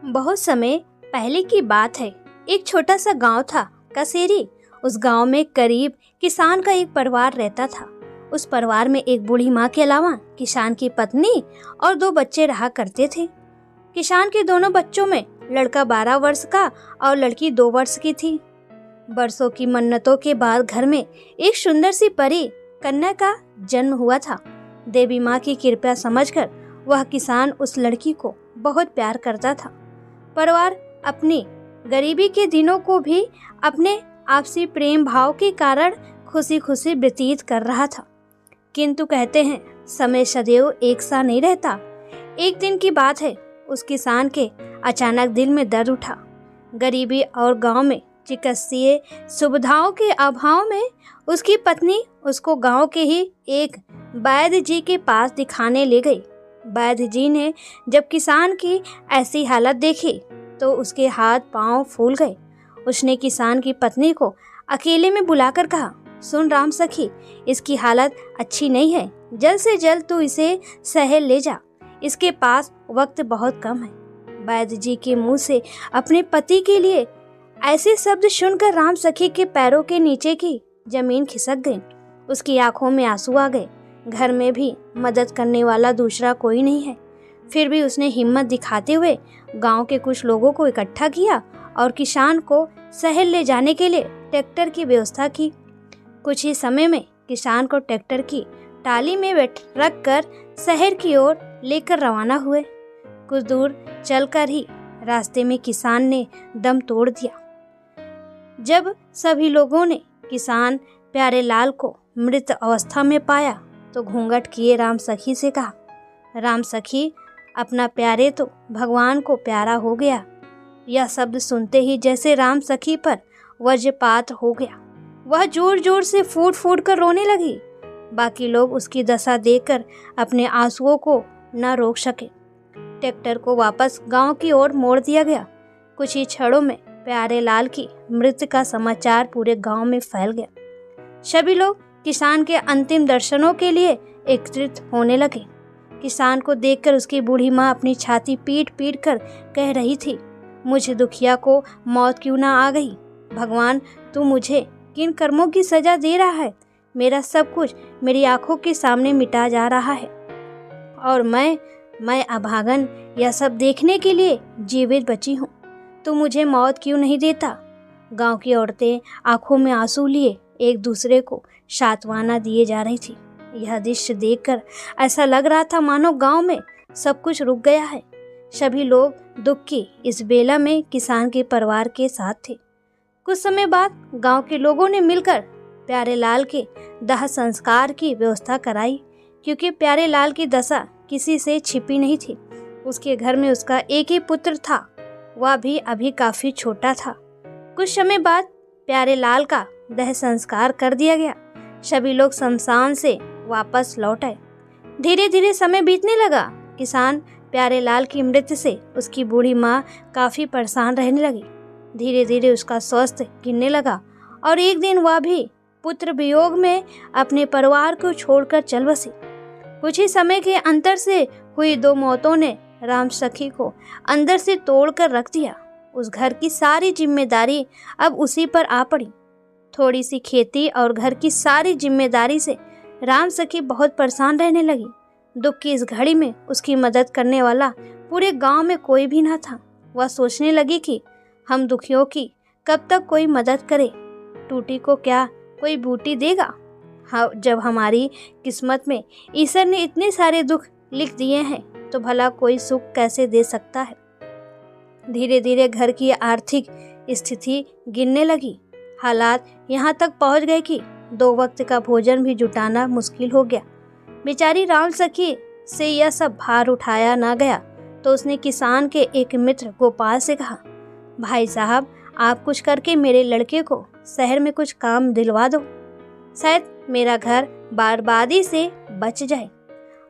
बहुत समय पहले की बात है। एक छोटा सा गांव था, कसेरी। उस गांव में करीब किसान का एक परिवार रहता था। उस परिवार में एक बूढ़ी माँ के अलावा किसान की पत्नी और 2 बच्चे रहा करते थे। किसान के दोनों बच्चों में लड़का 12 वर्ष का और लड़की 2 वर्ष की थी। बरसों की मन्नतों के बाद घर में एक सुंदर सी परी कन्या का जन्म हुआ था। देवी माँ की कृपा समझकर वह किसान उस लड़की को बहुत प्यार करता था। परिवार अपनी गरीबी के दिनों को भी अपने आपसी प्रेम भाव के कारण खुशी खुशी व्यतीत कर रहा था। किंतु कहते हैं समय सदैव एक सा नहीं रहता। एक दिन की बात है, उस किसान के अचानक दिल में दर्द उठा। गरीबी और गांव में चिकित्सीय सुविधाओं के अभाव में उसकी पत्नी उसको गांव के ही एक वैद्य जी के पास दिखाने ले गई। वैद्य जी ने जब किसान की ऐसी हालत देखी तो उसके हाथ पांव फूल गए। उसने किसान की पत्नी को अकेले में बुलाकर कहा, सुन राम सखी, इसकी हालत अच्छी नहीं है। जल्द से जल्द तू इसे शहर ले जा, इसके पास वक्त बहुत कम है। वैद्य जी के मुंह से अपने पति के लिए ऐसे शब्द सुनकर राम सखी के पैरों के नीचे की जमीन खिसक गई। उसकी आंखों में आंसू आ गए। घर में भी मदद करने वाला दूसरा कोई नहीं है। फिर भी उसने हिम्मत दिखाते हुए गांव के कुछ लोगों को इकट्ठा किया और किसान को शहर ले जाने के लिए ट्रैक्टर की व्यवस्था की। कुछ ही समय में किसान को ट्रैक्टर की टाली में रख कर शहर की ओर लेकर रवाना हुए। कुछ दूर चलकर ही रास्ते में किसान ने दम तोड़ दिया। जब सभी लोगों ने किसान प्यारे लाल को मृत अवस्था में पाया तो घूंघट किए राम सखी से कहा, राम सखी, अपना प्यारे तो भगवान को प्यारा हो गया। यह शब्द सुनते ही जैसे राम सखी पर वज्रपात हो गया। वह जोर जोर से फूट फूट कर रोने लगी। बाकी लोग उसकी दशा देखकर अपने आंसुओं को न रोक सके। ट्रैक्टर को वापस गांव की ओर मोड़ दिया गया। कुछ ही क्षणों में प्यारे लाल की मृत्यु का समाचार पूरे गांव में फैल गया। सभी लोग किसान के अंतिम दर्शनों के लिए एकत्रित होने लगे। किसान को देखकर उसकी बूढ़ी माँ अपनी छाती पीट पीट कर कह रही थी, मुझे दुखिया को मौत क्यों ना आ गई। भगवान, तू मुझे किन कर्मों की सजा दे रहा है। मेरा सब कुछ मेरी आंखों के सामने मिटा जा रहा है और मैं अभागन यह सब देखने के लिए जीवित बची हूँ। तू मुझे मौत क्यों नहीं देता। गांव की औरतें आंखों में आंसू लिए एक दूसरे को सांत्वना दिए जा रही थी। यह दृश्य देखकर ऐसा लग रहा था मानो गांव में सब कुछ रुक गया है। सभी लोग दुख की इस बेला में किसान के परिवार के साथ थे। कुछ समय बाद गांव के लोगों ने मिलकर प्यारे लाल के दाह संस्कार की व्यवस्था कराई, क्योंकि प्यारे लाल की दशा किसी से छिपी नहीं थी। उसके घर में उसका एक ही पुत्र था, वह भी अभी काफी छोटा था। कुछ समय बाद प्यारे लाल का दाह संस्कार कर दिया गया। सभी लोग शमशान से वापस लौट आए। धीरे धीरे समय बीतने लगा। किसान प्यारे लाल की मृत्यु से उसकी बूढ़ी माँ काफी परेशान रहने लगी। धीरे धीरे उसका स्वास्थ्य गिरने लगा और एक दिन वह भी पुत्र वियोग में अपने परिवार को छोड़कर चल बसी। कुछ ही समय के अंतर से हुई 2 मौतों ने राम सखी को अंदर से तोड़कर रख दिया। उस घर की सारी जिम्मेदारी अब उसी पर आ पड़ी। थोड़ी सी खेती और घर की सारी जिम्मेदारी से राम सखी बहुत परेशान रहने लगी। दुख की इस घड़ी में उसकी मदद करने वाला पूरे गांव में कोई भी न था। वह सोचने लगी कि हम दुखियों की कब तक कोई मदद करे। टूटी को क्या कोई बूटी देगा। हाँ, जब हमारी किस्मत में ईश्वर ने इतने सारे दुख लिख दिए हैं तो भला कोई सुख कैसे दे सकता है। धीरे धीरे घर की आर्थिक स्थिति गिरने लगी। हालात यहाँ तक पहुँच गए कि 2 वक्त का भोजन भी जुटाना मुश्किल हो गया। बेचारी राम सखी से यह सब भार उठाया ना गया तो उसने किसान के एक मित्र गोपाल से कहा, भाई साहब, आप कुछ करके मेरे लड़के को शहर में कुछ काम दिलवा दो, शायद मेरा घर बर्बादी से बच जाए।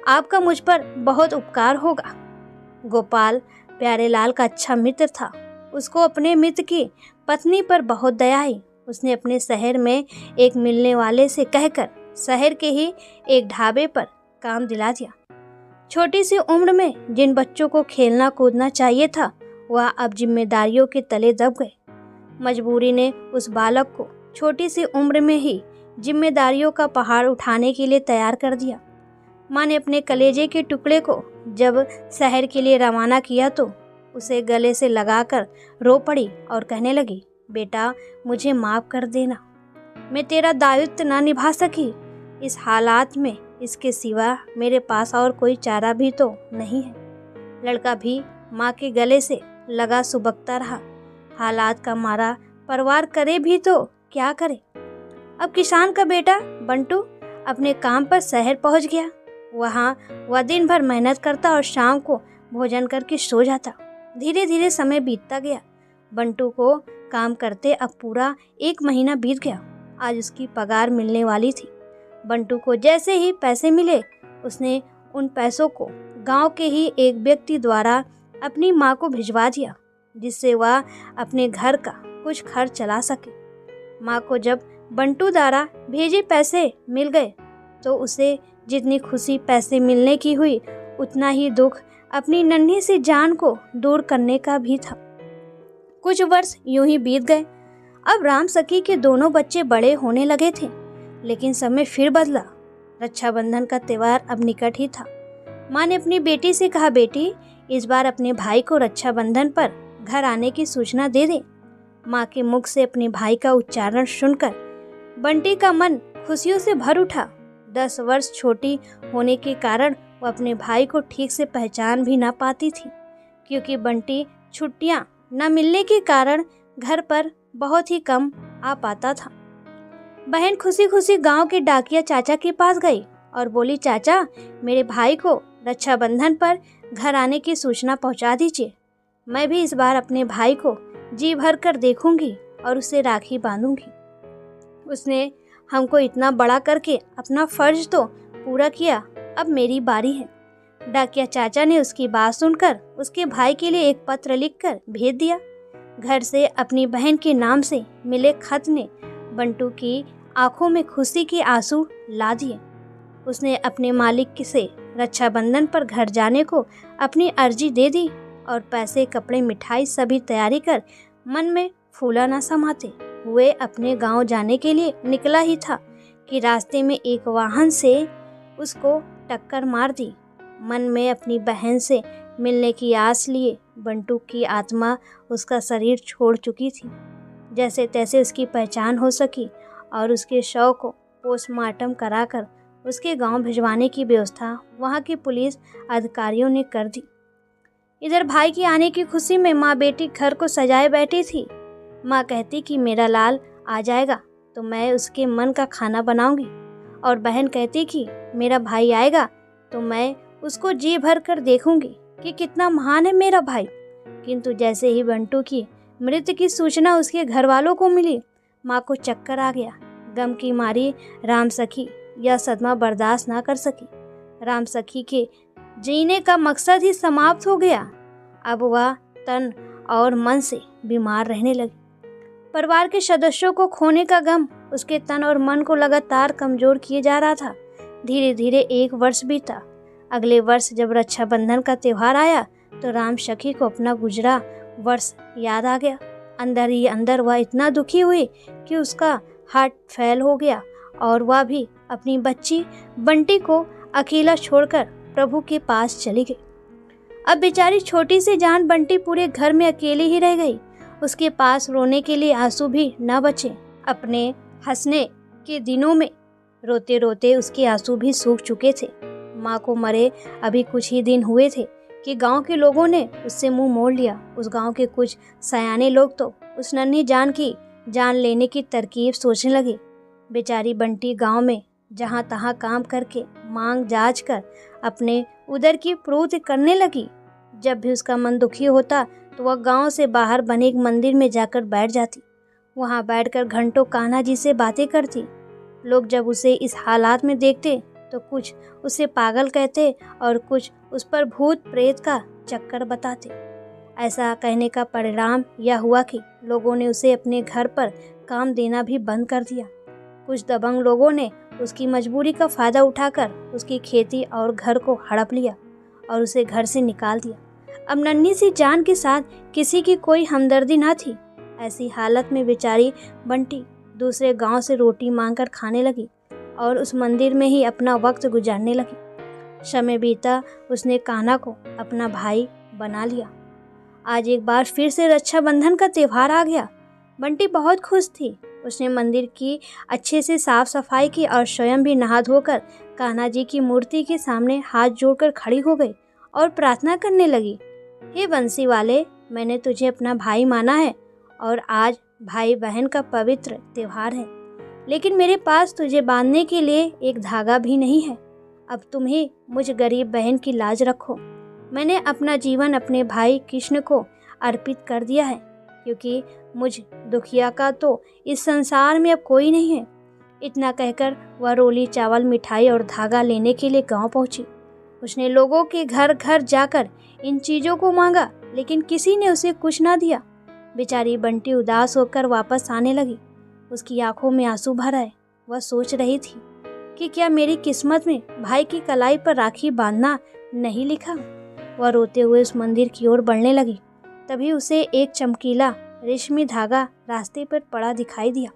आपका मुझ पर बहुत उपकार होगा। गोपाल प्यारे लाल का अच्छा मित्र था। उसको अपने मित्र की पत्नी पर बहुत दया आई। उसने अपने शहर में एक मिलने वाले से कहकर शहर के ही एक ढाबे पर काम दिला दिया। छोटी सी उम्र में जिन बच्चों को खेलना कूदना चाहिए था वह अब जिम्मेदारियों के तले दब गए। मजबूरी ने उस बालक को छोटी सी उम्र में ही जिम्मेदारियों का पहाड़ उठाने के लिए तैयार कर दिया। माँ ने अपने कलेजे के टुकड़े को जब शहर के लिए रवाना किया तो उसे गले से लगाकर रो पड़ी और कहने लगी, बेटा मुझे माफ़ कर देना, मैं तेरा दायित्व ना निभा सकी। इस हालात में इसके सिवा मेरे पास और कोई चारा भी तो नहीं है। लड़का भी माँ के गले से लगा सुबकता रहा। हालात का मारा परवार करे भी तो क्या करे। अब किसान का बेटा बंटू अपने काम पर शहर पहुंच गया। वहाँ वह दिन भर मेहनत करता और शाम को भोजन करके सो जाता। धीरे धीरे समय बीतता गया। बंटू को काम करते अब पूरा 1 महीना बीत गया। आज उसकी पगार मिलने वाली थी। बंटू को जैसे ही पैसे मिले उसने उन पैसों को गांव के ही एक व्यक्ति द्वारा अपनी माँ को भिजवा दिया, जिससे वह अपने घर का कुछ खर्च चला सके। माँ को जब बंटू द्वारा भेजे पैसे मिल गए तो उसे जितनी खुशी पैसे मिलने की हुई उतना ही दुख अपनी नन्ही सी जान को दूर करने का भी था। कुछ वर्ष यूं ही बीत गए। अब राम सखी के दोनों बच्चे बड़े होने लगे थे, लेकिन समय फिर बदला। रक्षाबंधन का त्योहार अब निकट ही था। माँ ने अपनी बेटी से कहा, बेटी इस बार अपने भाई को रक्षाबंधन पर घर आने की सूचना दे दे। माँ के मुख से अपने भाई का उच्चारण सुनकर बंटी का मन खुशियों से भर उठा। 10 वर्ष छोटी होने के कारण वो अपने भाई को ठीक से पहचान भी ना पाती थी, क्योंकि बंटी छुट्टियां न मिलने के कारण घर पर बहुत ही कम आ पाता था। बहन खुशी खुशी गांव के डाकिया चाचा के पास गई और बोली, चाचा मेरे भाई को रक्षाबंधन पर घर आने की सूचना पहुंचा दीजिए। मैं भी इस बार अपने भाई को जी भर कर देखूंगी और उसे राखी बांधूंगी। उसने हमको इतना बड़ा करके अपना फर्ज तो पूरा किया, अब मेरी बारी है। डाकिया चाचा ने उसकी बात सुनकर उसके भाई के लिए एक पत्र लिखकर भेज दिया। घर से अपनी बहन के नाम से मिले खत ने बंटू की आंखों में खुशी के आंसू ला दिए। उसने अपने मालिक से रक्षाबंधन पर घर जाने को अपनी अर्जी दे दी और पैसे, कपड़े, मिठाई सभी तैयारी कर मन में फूला न समाते हुए अपने गांव जाने के लिए निकला ही था कि रास्ते में एक वाहन से उसको टक्कर मार दी। मन में अपनी बहन से मिलने की आस लिए बंटू की आत्मा उसका शरीर छोड़ चुकी थी। जैसे तैसे उसकी पहचान हो सकी और उसके शव को पोस्टमार्टम कराकर उसके गांव भिजवाने की व्यवस्था वहां के पुलिस अधिकारियों ने कर दी। इधर भाई के आने की खुशी में माँ बेटी घर को सजाए बैठी थी। माँ कहती कि मेरा लाल आ जाएगा तो मैं उसके मन का खाना बनाऊंगी, और बहन कहती कि मेरा भाई आएगा तो मैं उसको जी भर कर देखूंगी कि कितना महान है मेरा भाई। किंतु जैसे ही बंटू की मृत्यु की सूचना उसके घर वालों को मिली, माँ को चक्कर आ गया। गम की मारी राम सखी यह सदमा बर्दाश्त ना कर सकी। राम सखी के जीने का मकसद ही समाप्त हो गया। अब वह तन और मन से बीमार रहने लगी। परिवार के सदस्यों को खोने का गम उसके तन और मन को लगातार कमजोर किए जा रहा था। धीरे धीरे 1 वर्ष बीता। अगले वर्ष जब रक्षाबंधन का त्योहार आया तो राम सखी को अपना गुजरा वर्ष याद आ गया। अंदर ही अंदर वह इतना दुखी हुई कि उसका हार्ट फेल हो गया और वह भी अपनी बच्ची बंटी को अकेला छोड़कर प्रभु के पास चली गई। अब बेचारी छोटी सी जान बंटी पूरे घर में अकेली ही रह गई। उसके पास रोने के लिए आंसू भी न बचे। अपने हंसने के दिनों में रोते रोते उसके आंसू भी सूख चुके थे। माँ को मरे अभी कुछ ही दिन हुए थे कि गांव के लोगों ने उससे मुंह मोड़ लिया। उस गांव के कुछ सयाने लोग तो उस नन्ही जान की जान लेने की तरकीब सोचने लगे। बेचारी बंटी गांव में जहां तहां काम करके मांग जांच कर अपने उदर की पूर्ति करने लगी। जब भी उसका मन दुखी होता तो वह गांव से बाहर बने एक मंदिर में जाकर बैठ जाती। वहां बैठकर घंटों कान्हा जी से बातें करती। लोग जब उसे इस हालात में देखते तो कुछ उसे पागल कहते और कुछ उस पर भूत प्रेत का चक्कर बताते। ऐसा कहने का परिणाम यह हुआ कि लोगों ने उसे अपने घर पर काम देना भी बंद कर दिया। कुछ दबंग लोगों ने उसकी मजबूरी का फायदा उठाकर उसकी खेती और घर को हड़प लिया और उसे घर से निकाल दिया। अब नन्ही सी जान के साथ किसी की कोई हमदर्दी ना थी। ऐसी हालत में बेचारी बंटी दूसरे गांव से रोटी मांगकर खाने लगी और उस मंदिर में ही अपना वक्त गुजारने लगी। समय बीता, उसने कान्हा को अपना भाई बना लिया। आज एक बार फिर से रक्षाबंधन का त्योहार आ गया। बंटी बहुत खुश थी। उसने मंदिर की अच्छे से साफ सफाई की और स्वयं भी नहा धोकर कान्हा जी की मूर्ति के सामने हाथ जोड़कर खड़ी हो गई और प्रार्थना करने लगी। हे बंसी वाले, मैंने तुझे अपना भाई माना है और आज भाई बहन का पवित्र त्योहार है, लेकिन मेरे पास तुझे बांधने के लिए एक धागा भी नहीं है। अब तुम ही मुझ गरीब बहन की लाज रखो। मैंने अपना जीवन अपने भाई कृष्ण को अर्पित कर दिया है, क्योंकि मुझ दुखिया का तो इस संसार में अब कोई नहीं है। इतना कहकर वह रोली चावल, मिठाई और धागा लेने के लिए गांव पहुंची। उसने लोगों के घर घर जाकर इन चीज़ों को मांगा, लेकिन किसी ने उसे कुछ ना दिया। बेचारी बंटी उदास होकर वापस आने लगी। उसकी आंखों में आंसू भर आए। वह सोच रही थी कि क्या मेरी किस्मत में भाई की कलाई पर राखी बांधना नहीं लिखा। वह रोते हुए उस मंदिर की ओर बढ़ने लगी। तभी उसे एक चमकीला रेशमी धागा रास्ते पर पड़ा दिखाई दिया।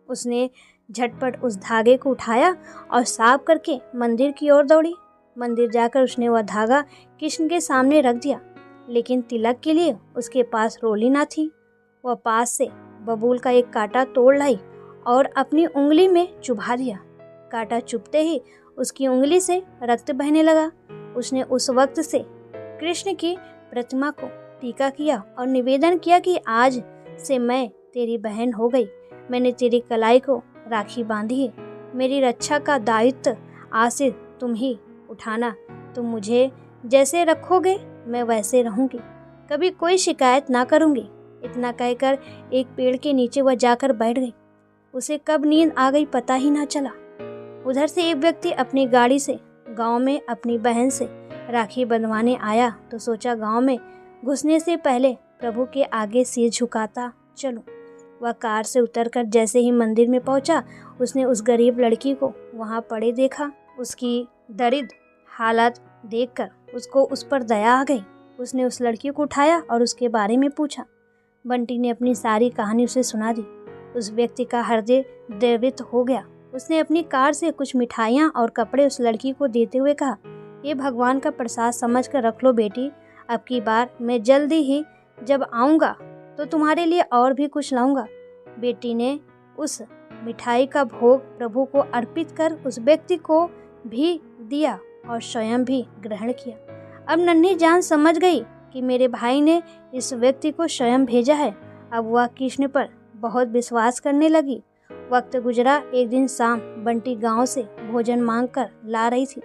उसने झटपट उस धागे को उठाया और साफ करके मंदिर की ओर दौड़ी। मंदिर जाकर उसने वह धागा कृष्ण के सामने रख दिया, लेकिन तिलक के लिए उसके पास रोली ना थी। वह पास से बबूल का एक कांटा तोड़ लाई और अपनी उंगली में चुभा दिया। कांटा चुभते ही उसकी उंगली से रक्त बहने लगा। उसने उस वक्त से कृष्ण की प्रतिमा को टीका किया और निवेदन किया कि आज से मैं तेरी बहन हो गई। मैंने तेरी कलाई को राखी बांधी है। मेरी रक्षा का दायित्व आज से तुम ही उठाना। तुम मुझे जैसे रखोगे मैं वैसे रहूंगी, कभी कोई शिकायत ना करूंगी। इतना कहकर एक पेड़ के नीचे वह जाकर बैठ गई। उसे कब नींद आ गई पता ही ना चला। उधर से एक व्यक्ति अपनी गाड़ी से गांव में अपनी बहन से राखी बंधवाने आया तो सोचा गांव में घुसने से पहले प्रभु के आगे सिर झुकाता चलूं। वह कार से उतरकर जैसे ही मंदिर में पहुंचा, उसने उस गरीब लड़की को वहां पड़े देखा। उसकी दरिद्र हालत देखकर उसको उस पर दया आ गई। उसने उस लड़की को उठाया और उसके बारे में पूछा। बंटी ने अपनी सारी कहानी उसे सुना दी। उस व्यक्ति का हृदय द्रवित हो गया। उसने अपनी कार से कुछ मिठाइयाँ और कपड़े उस लड़की को देते हुए कहा, ये भगवान का प्रसाद समझ कर रख लो बेटी। अब की बार मैं जल्दी ही जब आऊँगा तो तुम्हारे लिए और भी कुछ लाऊंगा। बेटी ने उस मिठाई का भोग प्रभु को अर्पित कर उस व्यक्ति को भी दिया और स्वयं भी ग्रहण किया। अब नन्ही जान समझ गई कि मेरे भाई ने इस व्यक्ति को स्वयं भेजा है। अब वह कृष्ण पर बहुत विश्वास करने लगी। वक्त गुजरा। एक दिन शाम बंटी गांव से भोजन मांग कर ला रही थी।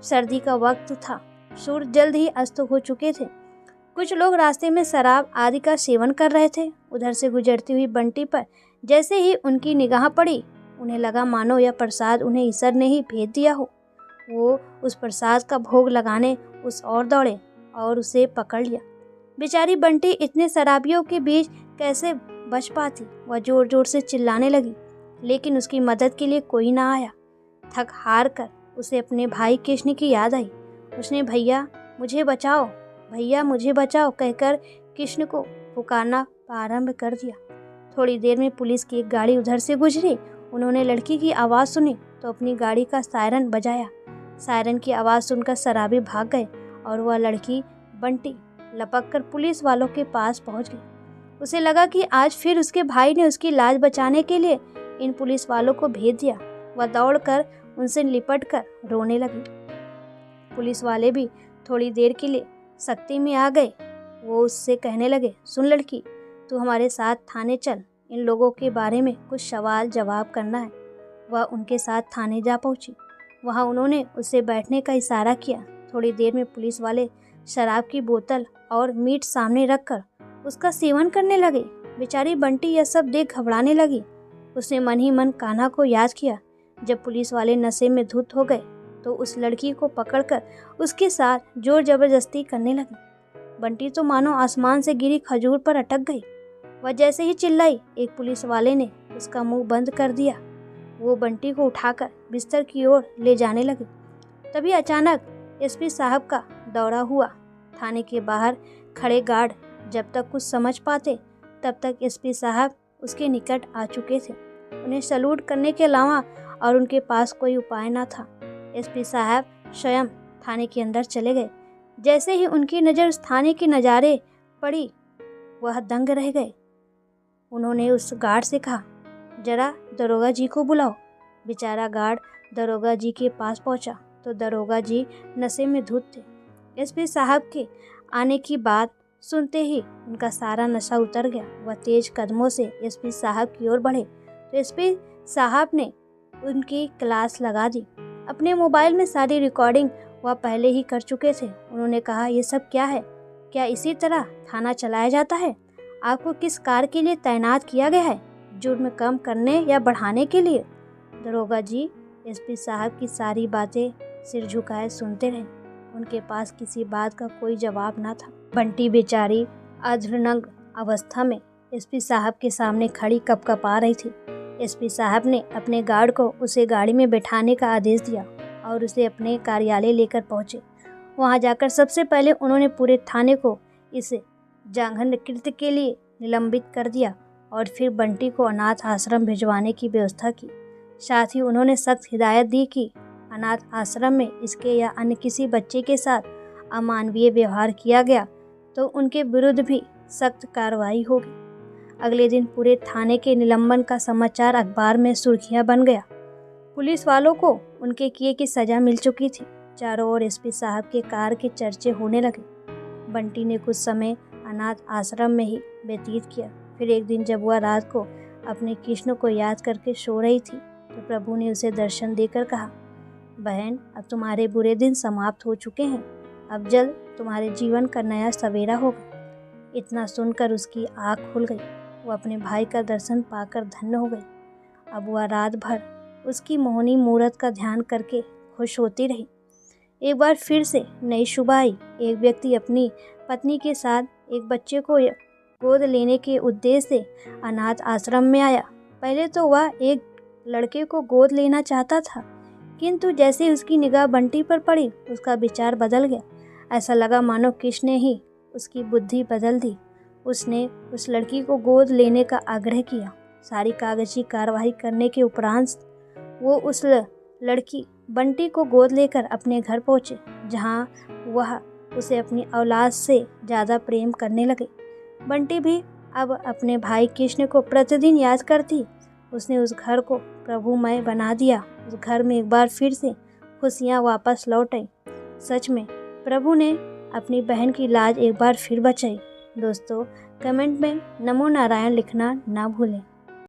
सर्दी का वक्त था। सूर्य जल्द ही अस्त हो चुके थे। कुछ लोग रास्ते में शराब आदि का सेवन कर रहे थे। उधर से गुजरती हुई बंटी पर जैसे ही उनकी निगाह पड़ी, उन्हें लगा मानो यह प्रसाद उन्हें ईश्वर ने ही भेज दिया हो। वो उस प्रसाद का भोग लगाने उस ओर दौड़े और उसे पकड़ लिया। बेचारी बंटी इतने शराबियों के बीच कैसे बच पाती। वह जोर जोर से चिल्लाने लगी, लेकिन उसकी मदद के लिए कोई ना आया। थक हार कर उसे अपने भाई कृष्ण की याद आई। उसने भैया मुझे बचाओ, भैया मुझे बचाओ कहकर कृष्ण को पुकारना प्रारंभ कर दिया। थोड़ी देर में पुलिस की एक गाड़ी उधर से गुजरी। उन्होंने लड़की की आवाज़ सुनी तो अपनी गाड़ी का सायरन बजाया। सायरन की आवाज़ सुनकर शराबी भाग गए और वह लड़की बंटी लपक कर पुलिस वालों के पास पहुंच गई। उसे लगा कि आज फिर उसके भाई ने उसकी लाज बचाने के लिए इन पुलिस वालों को भेज दिया। वह दौड़कर उनसे लिपट कर रोने लगी। पुलिस वाले भी थोड़ी देर के लिए सख्ती में आ गए। वो उससे कहने लगे, सुन लड़की, तू हमारे साथ थाने चल, इन लोगों के बारे में कुछ सवाल जवाब करना है। वह उनके साथ थाने जा पहुंची। वहाँ उन्होंने उसे बैठने का इशारा किया। थोड़ी देर में पुलिस वाले शराब की बोतल और मीट सामने रखकर उसका सेवन करने लगे। बेचारी बंटी यह सब देख घबराने लगी। उसने मन ही मन कान्हा को याद किया। जब पुलिस वाले नशे में धुत हो गए तो उस लड़की को पकड़कर उसके साथ जोर जबरदस्ती करने लगी। बंटी तो मानो आसमान से गिरी खजूर पर अटक गई। वह जैसे ही चिल्लाई, एक पुलिस वाले ने उसका मुंह बंद कर दिया। वो बंटी को उठाकर बिस्तर की ओर ले जाने लगे। तभी अचानक एसपी साहब का दौरा हुआ। थाने के बाहर खड़े गार्ड जब तक कुछ समझ पाते तब तक एसपी साहब उसके निकट आ चुके थे। उन्हें सैल्यूट करने के अलावा और उनके पास कोई उपाय न था। एसपी साहब स्वयं थाने के अंदर चले गए। जैसे ही उनकी नज़र उस थाने के नज़ारे पड़ी वह दंग रह गए। उन्होंने उस गार्ड से कहा, जरा दरोगा जी को बुलाओ। बेचारा गार्ड दरोगा जी के पास पहुंचा तो दरोगा जी नशे में धुत थे। एसपी साहब के आने की बात सुनते ही उनका सारा नशा उतर गया। वह तेज कदमों से एसपी साहब की ओर बढ़े तो एसपी साहब ने उनकी क्लास लगा दी। अपने मोबाइल में सारी रिकॉर्डिंग वह पहले ही कर चुके थे। उन्होंने कहा, ये सब क्या है? क्या इसी तरह थाना चलाया जाता है? आपको किस कार्य के लिए तैनात किया गया है? जुर्म कम करने या बढ़ाने के लिए? दरोगा जी एसपी साहब की सारी बातें सिर झुकाए सुनते रहे। उनके पास किसी बात का कोई जवाब न था। बंटी बेचारी अधरंग अवस्था में एसपी साहब के सामने खड़ी कपकपा रही थी। एसपी साहब ने अपने गार्ड को उसे गाड़ी में बैठाने का आदेश दिया और उसे अपने कार्यालय लेकर पहुंचे। वहां जाकर सबसे पहले उन्होंने पूरे थाने को इस जघन्य कृत्य के लिए निलंबित कर दिया और फिर बंटी को अनाथ आश्रम भिजवाने की व्यवस्था की। साथ ही उन्होंने सख्त हिदायत दी कि अनाथ आश्रम में इसके या अन्य किसी बच्चे के साथ अमानवीय व्यवहार किया गया तो उनके विरुद्ध भी सख्त कार्रवाई होगी। अगले दिन पूरे थाने के निलंबन का समाचार अखबार में सुर्खियां बन गया। पुलिस वालों को उनके किए की सजा मिल चुकी थी। चारों ओर एसपी साहब के कार्य के चर्चे होने लगे। बंटी ने कुछ समय अनाथ आश्रम में ही व्यतीत किया। फिर एक दिन जब वह रात को अपने कृष्ण को याद करके सो रही थी तो प्रभु ने उसे दर्शन देकर कहा, बहन, अब तुम्हारे बुरे दिन समाप्त हो चुके हैं। अब जल्द तुम्हारे जीवन का नया सवेरा होगा। इतना सुनकर उसकी आँख खुल गई। वो अपने भाई का दर्शन पाकर धन्य हो गई। अब वह रात भर उसकी मोहनी मूरत का ध्यान करके खुश होती रही। एक बार फिर से नई सुबह आई। एक व्यक्ति अपनी पत्नी के साथ एक बच्चे को गोद लेने के उद्देश्य से अनाथ आश्रम में आया। पहले तो वह एक लड़के को गोद लेना चाहता था, किंतु जैसे उसकी निगाह बंटी पर पड़ी उसका विचार बदल गया। ऐसा लगा मानो कृष्ण ने ही उसकी बुद्धि बदल दी। उसने उस लड़की को गोद लेने का आग्रह किया। सारी कागजी कार्रवाई करने के उपरांत वो उस लड़की बंटी को गोद लेकर अपने घर पहुंचे, जहां वह उसे अपनी औलाद से ज़्यादा प्रेम करने लगे। बंटी भी अब अपने भाई कृष्ण को प्रतिदिन याद करती। उसने उस घर को प्रभुमय बना दिया। उस घर में एक बार फिर से खुशियाँ वापस लौट आई। सच में प्रभु ने अपनी बहन की लाज एक बार फिर बचाई। दोस्तों, कमेंट में नमो नारायण लिखना ना भूलें।